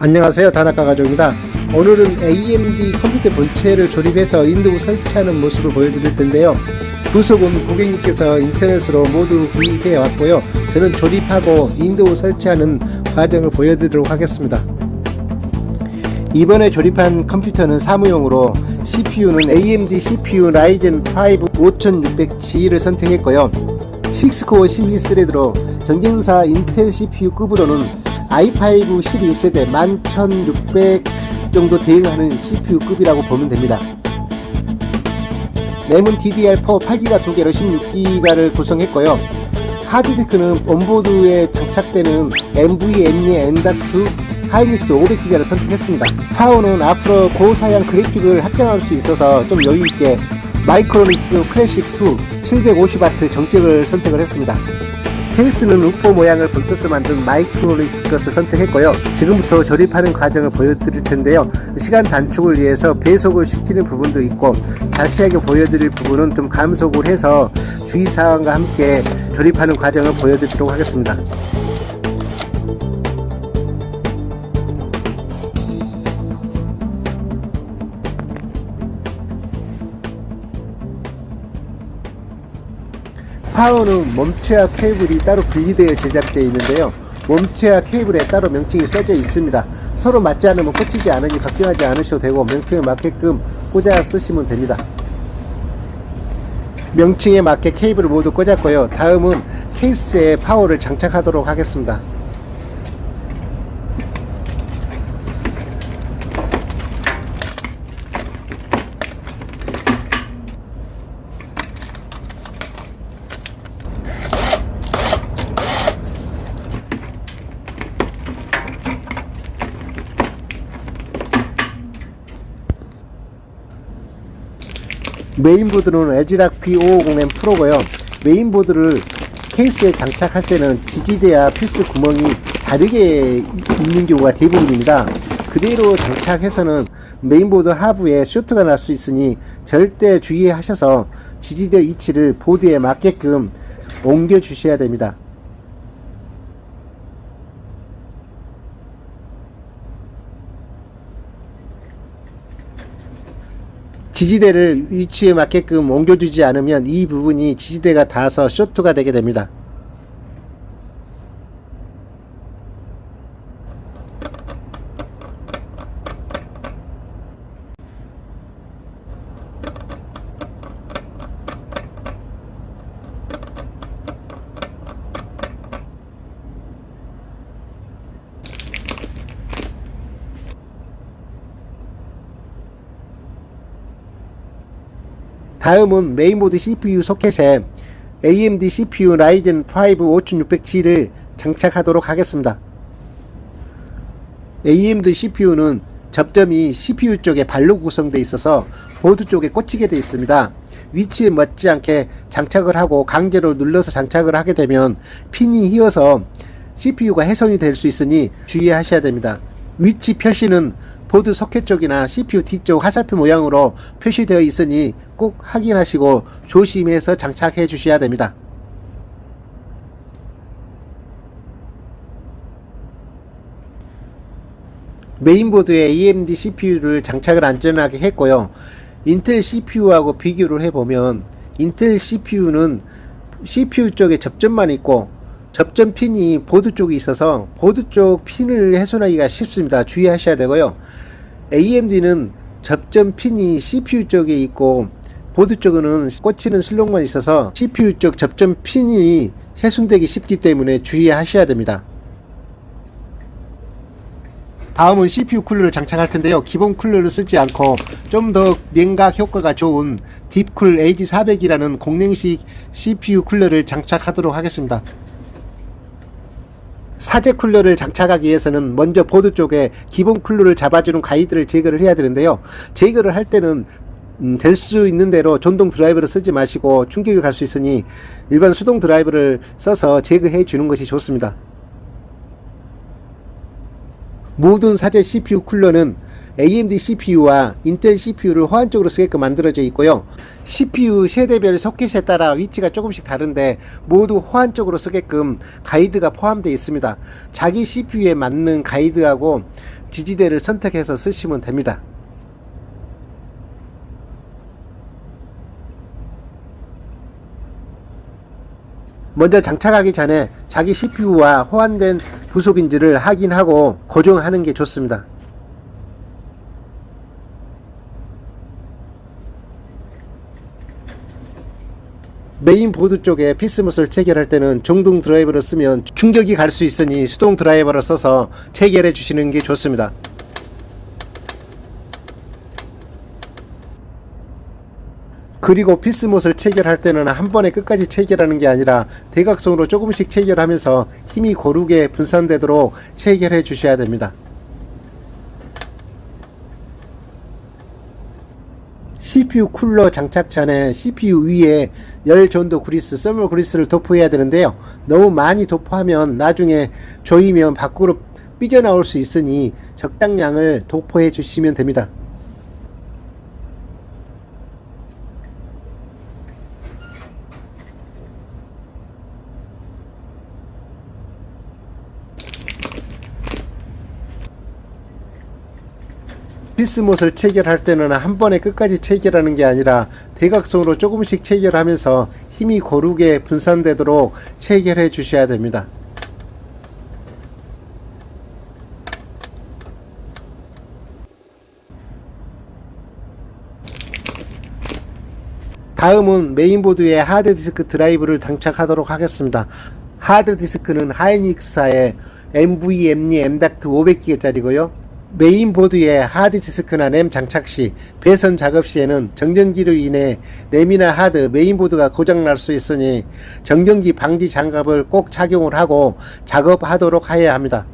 안녕하세요, 다나카 가족입니다. 오늘은 AMD 컴퓨터 본체를 조립해서 윈도우 설치하는 모습을 보여드릴 텐데요. 부속은 고객님께서 인터넷으로 모두 구입해 왔고요. 저는 조립하고 윈도우 설치하는 과정을 보여드리도록 하겠습니다. 이번에 조립한 컴퓨터는 사무용으로 CPU는 AMD CPU Ryzen 5 5600G를 선택했고요. 6코어 12스레드로 경쟁사 인텔 CPU급으로는 i5 11세대 11600 정도 대응하는 CPU급이라고 보면 됩니다. 램은 DDR4 8기가 2개로 16기가를 구성했고요. 하드디스크는 온보드에 장착되는 NVMe N.2 하이닉스 500기가를 선택했습니다. 파워는 앞으로 고사양 그래픽을 확장할 수 있어서 좀 여유있게 마이크로닉스 클래식2 750W 정격을 선택을 했습니다. 케이스는 우포 모양을 본떠서 만든 마이크로닉스 것을 선택했고요. 지금부터 조립하는 과정을 보여드릴 텐데요. 시간 단축을 위해서 배속을 시키는 부분도 있고 자세하게 보여드릴 부분은 좀 감속을 해서 주의사항과 함께 조립하는 과정을 보여드리도록 하겠습니다. 파워는 몸체와 케이블이 따로 분리되어 제작되어 있는데요. 몸체와 케이블에 따로 명칭이 써져 있습니다. 서로 맞지 않으면 꽂히지 않으니 걱정하지 않으셔도 되고 명칭에 맞게끔 꽂아 쓰시면 됩니다. 명칭에 맞게 케이블을 모두 꽂았고요. 다음은 케이스에 파워를 장착하도록 하겠습니다. 메인보드는 에즈락 B550M 프로고요. 메인보드를 케이스에 장착할 때는 지지대와 필수 구멍이 다르게 있는 경우가 대부분입니다. 그대로 장착해서는 메인보드 하부에 쇼트가 날 수 있으니 절대 주의하셔서 지지대 위치를 보드에 맞게끔 옮겨 주셔야 됩니다. 지지대를 위치에 맞게끔 옮겨주지 않으면 이 부분이 지지대가 닿아서 쇼트가 되게 됩니다. 다음은 메인보드 CPU 소켓에 AMD CPU Ryzen 5 5600G를 장착하도록 하겠습니다. AMD CPU는 접점이 CPU 쪽에 발로 구성되어 있어서 보드 쪽에 꽂히게 되어 있습니다. 위치에 맞지 않게 장착을 하고 강제로 눌러서 장착을 하게 되면 핀이 휘어서 CPU가 훼손이 될 수 있으니 주의하셔야 됩니다. 위치 표시는 보드 소켓 쪽이나 CPU 뒤쪽 화살표 모양으로 표시되어 있으니 꼭 확인하시고 조심해서 장착해 주셔야 됩니다. 메인보드에 AMD CPU를 장착을 안전하게 했고요. 인텔 CPU하고 비교를 해보면 인텔 CPU는 CPU 쪽에 접점만 있고 접점 핀이 보드 쪽에 있어서 보드 쪽 핀을 훼손하기가 쉽습니다. 주의하셔야 되고요. AMD는 접점 핀이 CPU 쪽에 있고 보드 쪽에는 꽂히는 슬롯만 있어서 CPU 쪽 접점 핀이 훼손되기 쉽기 때문에 주의하셔야 됩니다. 다음은 CPU 쿨러를 장착할 텐데요. 기본 쿨러를 쓰지 않고 좀 더 냉각 효과가 좋은 딥쿨 AG400이라는 공랭식 CPU 쿨러를 장착하도록 하겠습니다. 사제 쿨러를 장착하기 위해서는 먼저 보드 쪽에 기본 쿨러를 잡아주는 가이드를 제거를 해야 되는데요. 제거를 할 때는 될 수 있는 대로 전동 드라이버를 쓰지 마시고 충격이 갈 수 있으니 일반 수동 드라이버를 써서 제거해 주는 것이 좋습니다. 모든 사제 CPU 쿨러는 AMD CPU와 인텔 CPU를 호환적으로 쓰게끔 만들어져 있고요. CPU 세대별 소켓에 따라 위치가 조금씩 다른데 모두 호환적으로 쓰게끔 가이드가 포함되어 있습니다. 자기 CPU에 맞는 가이드하고 지지대를 선택해서 쓰시면 됩니다. 먼저 장착하기 전에 자기 CPU와 호환된 부속인지를 확인하고 고정하는 게 좋습니다. 메인보드 쪽에 피스못을 체결할 때는 정동 드라이버를 쓰면 충격이 갈 수 있으니 수동 드라이버를 써서 체결해 주시는 게 좋습니다. 그리고 피스못을 체결할 때는 한 번에 끝까지 체결하는 게 아니라 대각선으로 조금씩 체결하면서 힘이 고르게 분산되도록 체결해 주셔야 됩니다. CPU 쿨러 장착 전에 CPU 위에 열 전도 그리스, 서머 그리스를 도포해야 되는데요. 너무 많이 도포하면 나중에 조이면 밖으로 삐져나올 수 있으니 적당량을 도포해 주시면 됩니다. 피스못을 체결할 때는 한 번에 끝까지 체결하는 게 아니라 대각선으로 조금씩 체결하면서 힘이 고르게 분산되도록 체결해 주셔야 됩니다. 다음은 메인보드에 하드디스크 드라이브를 장착하도록 하겠습니다. 하드디스크는 하이닉스사의 NVMe M.2 500기가짜리고요. 메인보드에 하드디스크나 램 장착 시, 배선 작업 시에는 정전기로 인해 램이나 하드, 메인보드가 고장날 수 있으니 정전기 방지 장갑을 꼭 착용을 하고 작업하도록 하여야 합니다.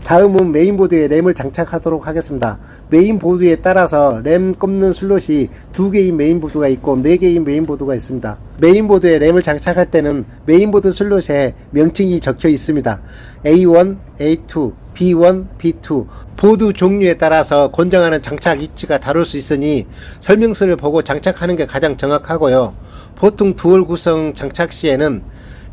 다음은 메인보드에 램을 장착하도록 하겠습니다. 메인보드에 따라서 램 꼽는 슬롯이 2개인 메인보드가 있고 4개인 메인보드가 있습니다. 메인보드에 램을 장착할 때는 메인보드 슬롯에 명칭이 적혀 있습니다. A1, A2, B1, B2 보드 종류에 따라서 권장하는 장착 위치가 다를 수 있으니 설명서를 보고 장착하는 게 가장 정확하고요. 보통 듀얼 구성 장착 시에는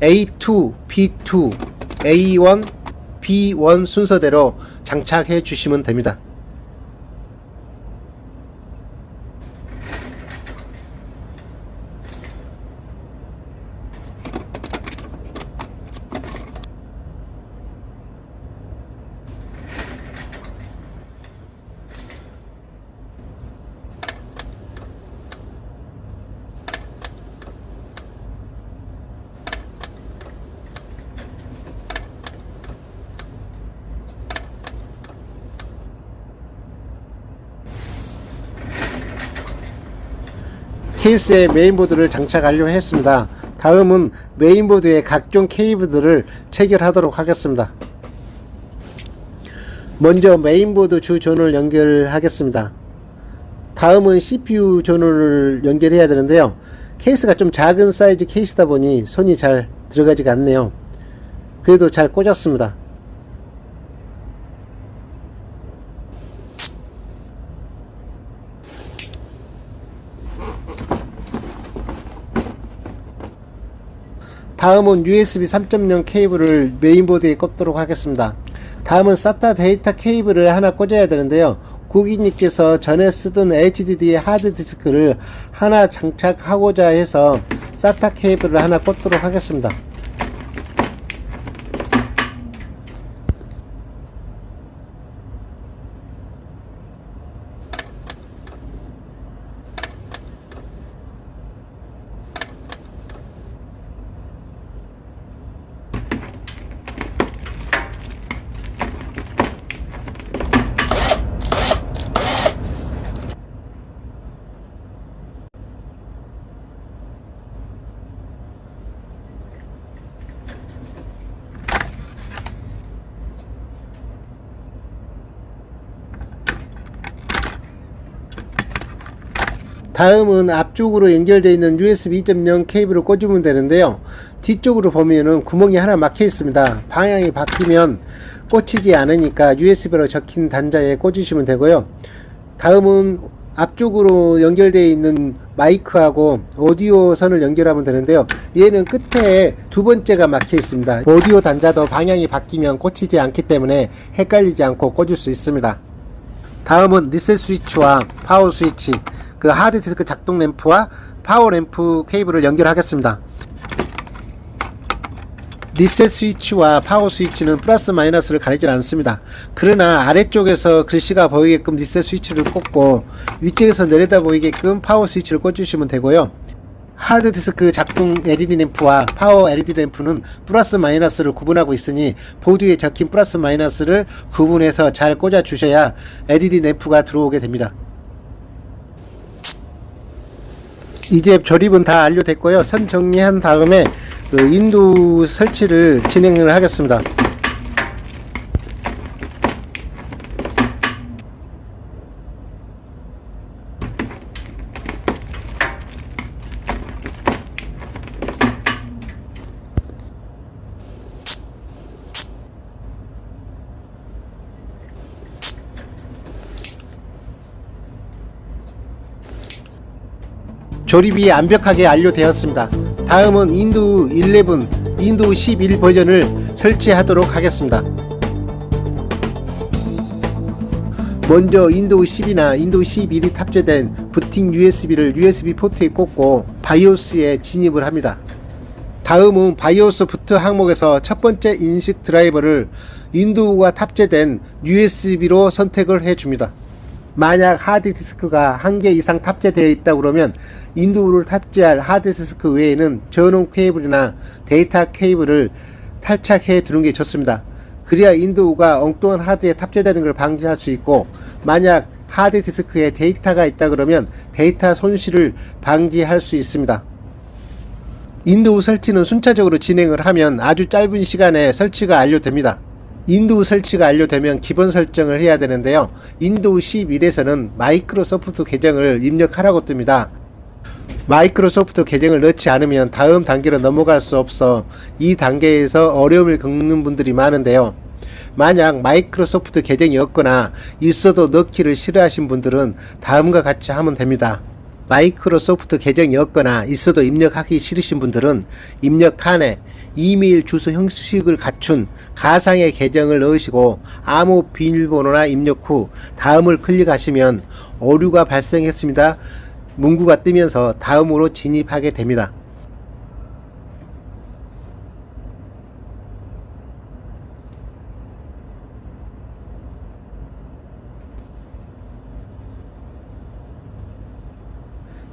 A2, B2, A1, B1 순서대로 장착해 주시면 됩니다. 케이스에 메인보드를 장착 완료했습니다. 다음은 메인보드에 각종 케이블들을 체결하도록 하겠습니다. 먼저 메인보드 주 전원을 연결하겠습니다. 다음은 CPU 전원을 연결해야 되는데요. 케이스가 좀 작은 사이즈 케이스다 보니 손이 잘 들어가지가 않네요. 그래도 잘 꽂았습니다. 다음은 USB 3.0 케이블을 메인보드에 꽂도록 하겠습니다. 다음은 SATA 데이터 케이블을 하나 꽂아야 되는데요. 고객님께서 전에 쓰던 HDD 하드디스크를 하나 장착하고자 해서 SATA 케이블을 하나 꽂도록 하겠습니다. 다음은 앞쪽으로 연결되어 있는 USB 2.0 케이블을 꽂으면 되는데요. 뒤쪽으로 보면은 구멍이 하나 막혀 있습니다. 방향이 바뀌면 꽂히지 않으니까 USB로 적힌 단자에 꽂으시면 되고요. 다음은 앞쪽으로 연결되어 있는 마이크하고 오디오 선을 연결하면 되는데요. 얘는 끝에 두 번째가 막혀 있습니다. 오디오 단자도 방향이 바뀌면 꽂히지 않기 때문에 헷갈리지 않고 꽂을 수 있습니다. 다음은 리셋 스위치와 파워 스위치, 그 하드디스크 작동 램프와 파워 램프 케이블을 연결하겠습니다. 리셋 스위치와 파워 스위치는 플러스 마이너스를 가리지 않습니다. 그러나 아래쪽에서 글씨가 보이게끔 리셋 스위치를 꽂고 위쪽에서 내려다 보이게끔 파워 스위치를 꽂으시면 되고요. 하드디스크 작동 LED 램프와 파워 LED 램프는 플러스 마이너스를 구분하고 있으니 보드에 적힌 플러스 마이너스를 구분해서 잘 꽂아 주셔야 LED 램프가 들어오게 됩니다. 이제 조립은 다 완료됐고요. 선 정리한 다음에 윈도우 설치를 진행을 하겠습니다. 조립이 완벽하게 완료되었습니다. 다음은 윈도우 11, 윈도우 11 버전을 설치하도록 하겠습니다. 먼저 윈도우 10이나 윈도우 11이 탑재된 부팅 USB를 USB 포트에 꽂고 바이오스에 진입을 합니다. 다음은 바이오스 부트 항목에서 첫 번째 인식 드라이버를 윈도우가 탑재된 USB로 선택을 해줍니다. 만약 하드디스크가 1개 이상 탑재되어 있다 그러면 윈도우를 탑재할 하드디스크 외에는 전용 케이블이나 데이터 케이블을 탈착해 두는 게 좋습니다. 그래야 윈도우가 엉뚱한 하드에 탑재되는 걸 방지할 수 있고, 만약 하드디스크에 데이터가 있다 그러면 데이터 손실을 방지할 수 있습니다. 윈도우 설치는 순차적으로 진행을 하면 아주 짧은 시간에 설치가 완료됩니다. 윈도우 설치가 완료되면 기본 설정을 해야 되는데요. 윈도우 11에서는 마이크로소프트 계정을 입력하라고 뜹니다. 마이크로소프트 계정을 넣지 않으면 다음 단계로 넘어갈 수 없어 이 단계에서 어려움을 겪는 분들이 많은데요. 만약 마이크로소프트 계정이 없거나 있어도 넣기를 싫어하신 분들은 다음과 같이 하면 됩니다. 마이크로소프트 계정이 없거나 있어도 입력하기 싫으신 분들은 입력칸에 이메일 주소 형식을 갖춘 가상의 계정을 넣으시고 아무 비밀번호나 입력 후 다음을 클릭하시면 오류가 발생했습니다 문구가 뜨면서 다음으로 진입하게 됩니다.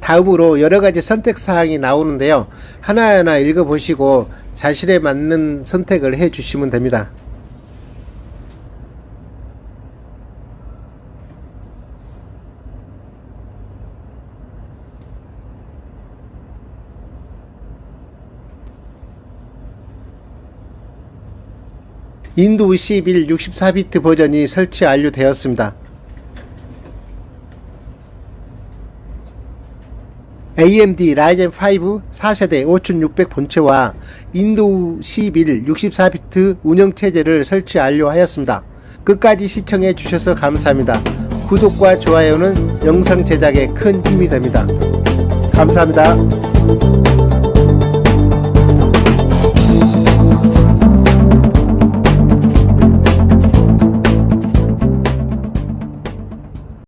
다음으로 여러가지 선택사항이 나오는데요. 하나하나 읽어보시고 자신에 맞는 선택을 해 주시면 됩니다. 윈도우 11 64비트 버전이 설치 완료되었습니다. AMD 라이젠 5 4세대 5600 본체와 윈도우 11 64비트 운영체제를 설치 완료하였습니다. 끝까지 시청해 주셔서 감사합니다. 구독과 좋아요는 영상 제작에 큰 힘이 됩니다. 감사합니다.